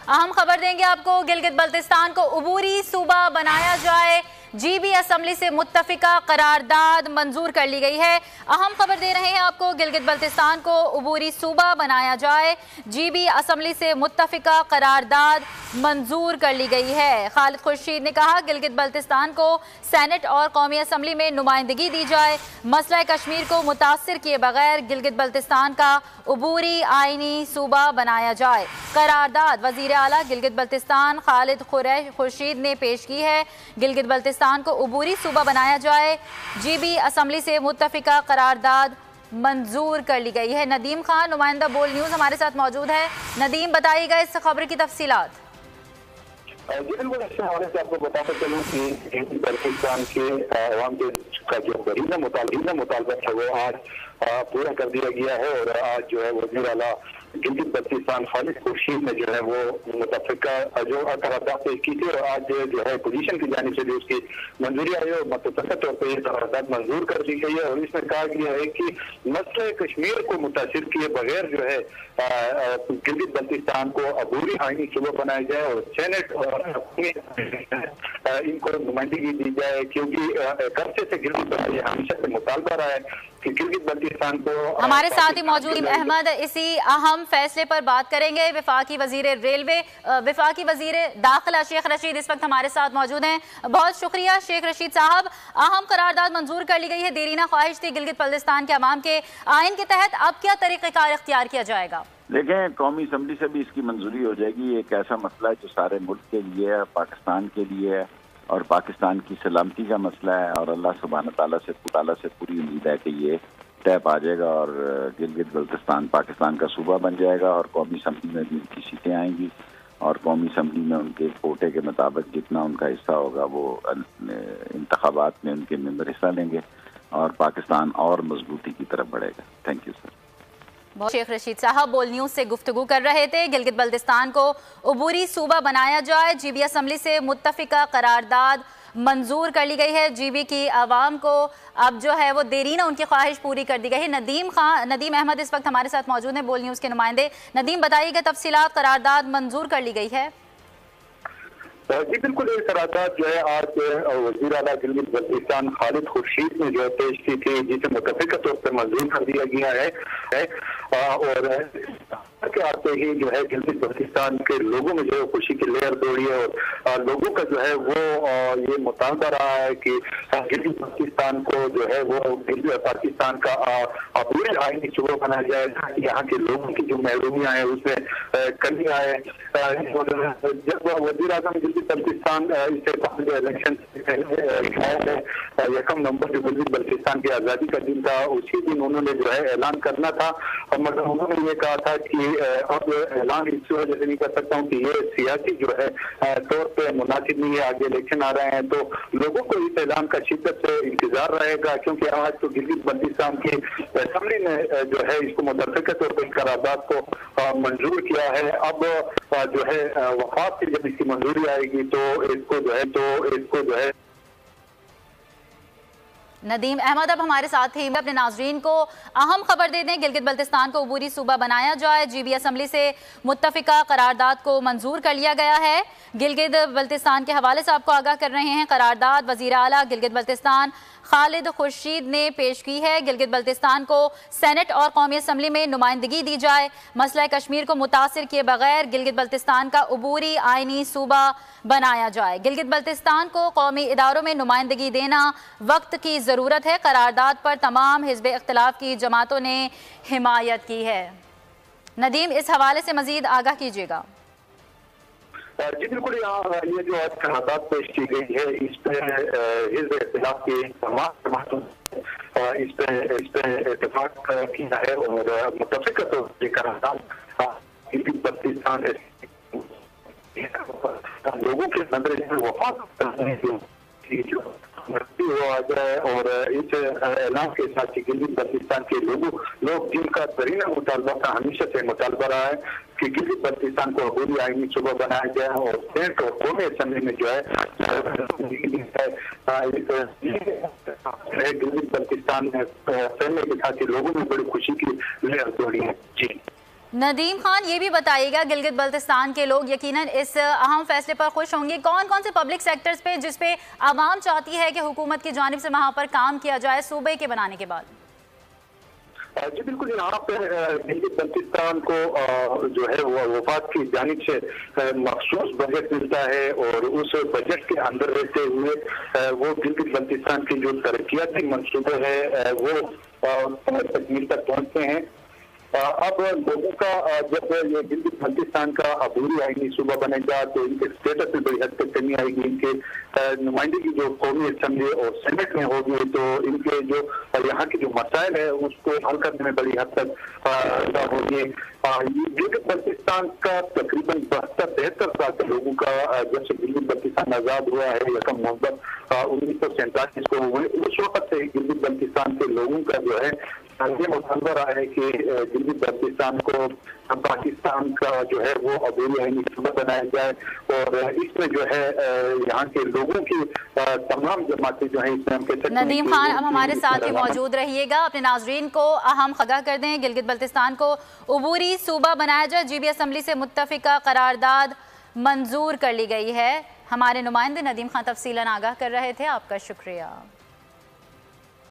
अहम खबर देंगे आपको, गिलगित बल्तिस्तान को अबूरी सूबा बनाया जाए, GB असम्बली से मुत्तफिका करारदाद मंजूर कर ली गई है। अहम खबर दे रहे हैं आपको, गिलगित बल्तिस्तान को अबूरी सूबा बनाया जाए, GB असम्बली से मुत्तफिका करारदाद मंजूर कर ली गई है। खालिद खुर्शीद ने कहा गिलगित बल्तिस्तान को सेनेट और कौमी असम्बली में नुमाइंदगी दी जाए, मसला कश्मीर को मुतासिर किए बगैर गिलगित बल्तिस्तान का अबूरी आइनी सूबा बनाया जाए। करारदाद वजीर आला गिलगित बल्तिस्तान खालिद खुर्शीद ने पेश की है। गिलगित बल्तिस्तान को अबूरी सूबा बनाया जाए, GB असम्बली से मुत्तफिका करारदाद मंजूर कर ली गई है। नदीम खान, नुमाइंदा बोल न्यूज़, हमारे साथ मौजूद है। नदीम, बताइएगा इस खबर की तफसीलात। आपको बताते चलूँ कि पाकिस्तान के अवाम का जो बरीना मुतालबा था वो आज पूरा कर दिया गया है और आज जो है वज़ीर आला गिलगित बल्तिस्तान खालिद खुर्शीद ने जो है वो मुतफ़िका जो करारदाद पेश की थी और आज जो है पोजीशन की जानिब से भी उसकी मंजूरी आई और मुतफ़िका तौर पर यह करारदाद मंजूर कर दी गई है और इसमें कहा गया है कि मसले कश्मीर को मुतासिर किए बगैर जो है गिलगित बल्तिस्तान को अबूरी आइनी सूबा बनाया जाए और सेनेट और इनको नुमाइंदगी दी जाए, क्योंकि कर्जे से गिलगित हमेशा से मुतालबा रहा है कि गिलगित बल्तिस्तान को। हमारे साथ ही मौजूद अहमद इसी अहम फैसले पर बात करेंगे। वफाकी वजीर रेलवे, वफाकी वजीर दाखिला शेख रशीद इस वक्त हमारे साथ मौजूद हैं। बहुत शुक्रिया शेख रशीद साहब। अहम करारदाद मंजूर कर ली गई है, देरीना ख्वाहिश थी गिलगित बल्तिस्तान के अवाम के, आइन के तहत अब क्या तरीक़ेकार इख्तियार किया जाएगा? देखें, कौमी असम्बली से भी इसकी मंजूरी हो जाएगी। एक ऐसा मसला है जो सारे मुल्क के लिए है, पाकिस्तान के लिए है और पाकिस्तान की सलामती का मसला है और अल्लाह सुब्हान ताला से पूरी उम्मीद है कि ये तय पा जाएगा और गिलगित बल्तिस्तान पाकिस्तान का सूबा बन जाएगा और कौमी असम्बली में भी उनकी सीटें आएंगी और कौमी असम्बली में उनके कोटे के मुताबिक जितना उनका हिस्सा होगा वो इंतखाबात में उनके मेंबर हिस्सा लेंगे और पाकिस्तान और मजबूती की तरफ बढ़ेगा। Thank you sir. Sheikh Rashid साहब बोल न्यूज़ से गुफ्तगू कर रहे थे। गिलगित बल्तिस्तान को अबूरी सूबा बनाया जाए, GB असम्बली से मुत्तफिका करारदाद मंजूर कर ली गई है। GB की आवाम को अब जो है वो देरीना उनकी ख्वाहिश पूरी कर दी गई है। नदीम अहमद इस वक्त हमारे साथ मौजूद हैं, बोल न्यूज़ के नुमाइंदे। नदीम, बताइएगा तफसीलात, करारदाद मंजूर कर ली गई है? जी बिल्कुल, ये करारदाद जो है आज वज़ीर आला गिलगित बल्तिस्तान खालिद खुर्शीद ने जो है पेश की थी, जिसे मुतफ़िका तौर पर मंजूर कर दिया गया है और के आते ही जो है गिलगित बल्तिस्तान के लोगों में जो है खुशी की लहर दौड़ी है और लोगों का जो है वो ये मुतालबा रहा है कि गिलगित बल्तिस्तान को जो है वो पाकिस्तान का अबूरी आइनी सूबा बनाया जाए ताकि यहाँ के लोगों की जो महरूमियाँ हैं उसमें कमी आए। जब वज़ीर आज़म गिलगित बल्तिस्तान इससे इलेक्शन यकम नवंबर जो गिलगित बल्तिस्तान की आज़ादी का दिन था उसी दिन उन्होंने जो है ऐलान करना था, मगर उन्होंने ये कहा था कि अब ऐलान इस वजह से नहीं कर सकता हूँ कि ये सियासी जो है तौर पे मुनासिब नहीं है, आगे इलेक्शन आ रहे हैं तो लोगों को इस ऐलान का शिद्दत से इंतजार रहेगा, क्योंकि आज तो गिलगित बल्तिस्तान की असेंबली ने जो है इसको मुतफ़िका तौर पर करारदाद को मंजूर किया है। अब जो है वफाक से जब इसकी मंजूरी आएगी तो इसको जो है नदीम अहमद अब हमारे साथ ही अपने नाजरीन को अहम खबर दे दें। गिलगित बल्तिस्तान को अबूरी सूबा बनाया जाए, GB असम्बली से मुत्तफिका करारदाद को मंजूर कर लिया गया है। गिलगित बल्तिस्तान के हवाले से आपको आगाह कर रहे हैं। करारदाद वज़ीर आला गिलगित बल्तिस्तान खालिद खुर्शीद ने पेश की है। गिलगित बल्तिस्तान को सेनेट और कौमी असम्बली में नुमाइंदगी दी जाए, मसला कश्मीर को मुतासिर किए बगैर गिलगित बल्तिस्तान का अबूरी आइनी सूबा बनाया जाए। गिलगित बल्तिस्तान को कौमी इदारों में नुमाइंदगी देना वक्त की ज़रूरत है। करारदाद पर तमाम हिज़्ब इख्तिलाफ की जमातों ने हिमायत की है। नदीम, इस हवाले से मज़ीद आगाह कीजिएगा। जी बिल्कुल, यहाँ ये जो आज करारदाद पेश की गई है इस पे हिज़्ब इख्तिलाफ के तमाम जमातों इस पे इत्तेफाक किया है और मुतफ़िका तौर पर ये करारदाद गिलगित बल्तिस्तान लोगों के नजर वफाक आ जाए और इस ऐलान के साथ गिलगित बल्तिस्तान के लोग जिनका तरीना मुतालबा था, हमेशा से मुतालबा रहा है कि गिलगित बल्तिस्तान को अबूरी आइनी सूबा बनाया जाए और सेनेट और कौमी असम्बली में जो है गिलगित बल्तिस्तान में फैलने के साथ ही लोगों में बड़ी खुशी की लहर दौड़ी है। जी नदीम खान, ये भी बताइएगा, गिलगित बल्तिस्तान के लोग यकीनन इस अहम फैसले पर खुश होंगे। कौन कौन से पब्लिक सेक्टर्स पे जिस पे आवाम चाहती है कि हुकूमत की जानिब से वहाँ पर काम किया जाए सूबे के बनाने के बाद? जी बिल्कुल, यहाँ पे गिलगित बल्तिस्तान को जो है वो वफाक की जानिब से मखसूस बजट मिलता है और उस बजट के अंदर रहते हुए वो गिलगित बल्तिस्तान की जो तरक्याती मंसूबे है वो तकमील तक पहुँचते हैं। अब लोगों का जब ये गिलगित बल्तिस्तान का अबूरी आईनी सूबा बनेगा तो इनके स्टेटस में बड़ी हद तक कमी आएगी। इनके नुमाइंदगी जो कौमी असम्बली और सेनेट में होगी तो इनके जो यहाँ के जो मसाइल है उसको हल करने में बड़ी हद तक होगी। गिलगित बल्तिस्तान का तकरीबन 72-73 साल के लोगों का जब से गिलगित बल्तिस्तान आजाद हुआ है 1 नवंबर 1947 को हुए, उस वक्त से गिलगित बल्तिस्तान के लोगों का जो है ये मुतालबा रहा है कि गिलगित बल्तिस्तान को पाकिस्तान का जो है वो अबूरी आईनी सूबा बनाया जाए और इसमें जो है यहाँ के लोगों की तमाम जमातें जो है इसमें हम कह सकते हैं। नदीम खान, अब हमारे साथ ही मौजूद रहिएगा, अपने नाजरीन को अहम खगा कर दें। गिलगित बल्तिस्तान को अबूरी सूबा बनाया जाए, GB असम्बली से मुत्तफिका करारदाद मंजूर कर ली गई है। हमारे नुमाइंदे नदीम खान तफसीलन आगाह कर रहे थे, आपका शुक्रिया।